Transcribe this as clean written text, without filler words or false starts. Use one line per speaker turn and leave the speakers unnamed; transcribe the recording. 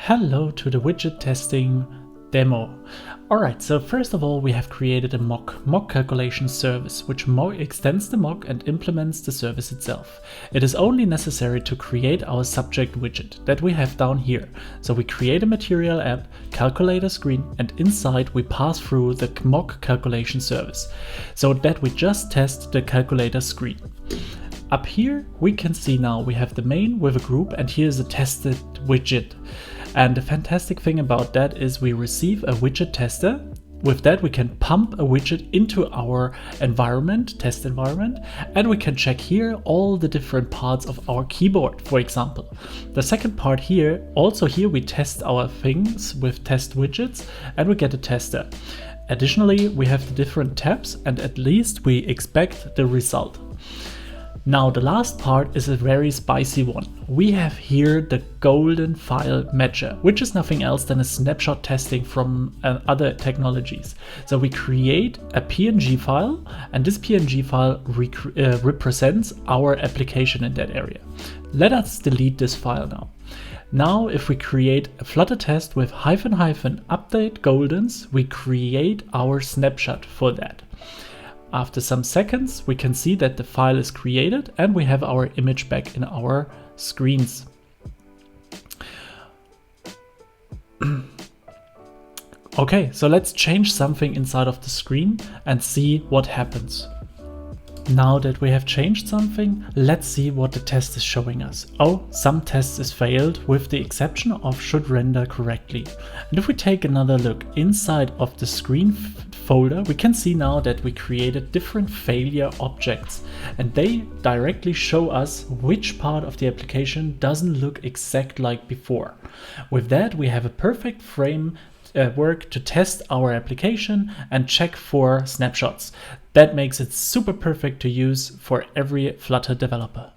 Hello to the widget testing demo. Alright, so first of all we have created a mock calculation service, which extends the mock and implements the service itself. It is only necessary to create our subject widget that we have down here. So we create a material app, calculator screen, and inside we pass through the mock calculation service, so that we just test the calculator screen. Up here we can see now we have the main with a group, and here's a tested widget. And the fantastic thing about that is we receive a widget tester. With that we can pump a widget into our environment, test environment, and we can check here all the different parts of our keyboard, for example. The second part here, also here we test our things with test widgets and we get a tester. Additionally, we have the different tabs and at least we expect the result. Now the last part is a very spicy one. We have here the golden file matcher, which is nothing else than a snapshot testing from other technologies. So we create a PNG file, and this PNG file represents our application in that area. Let us delete this file now. Now if we create a Flutter test with --update goldens, we create our snapshot for that. After some seconds, we can see that the file is created and we have our image back in our screens. Okay, so let's change something inside of the screen and see what happens. Now that we have changed something, let's see what the test is showing us. Oh, some tests is failed with the exception of should render correctly. And if we take another look inside of the screen folder, we can see now that we created different failure objects, and they directly show us which part of the application doesn't look exact like before. With that, we have a perfect framework to test our application and check for snapshots. That makes it super perfect to use for every Flutter developer.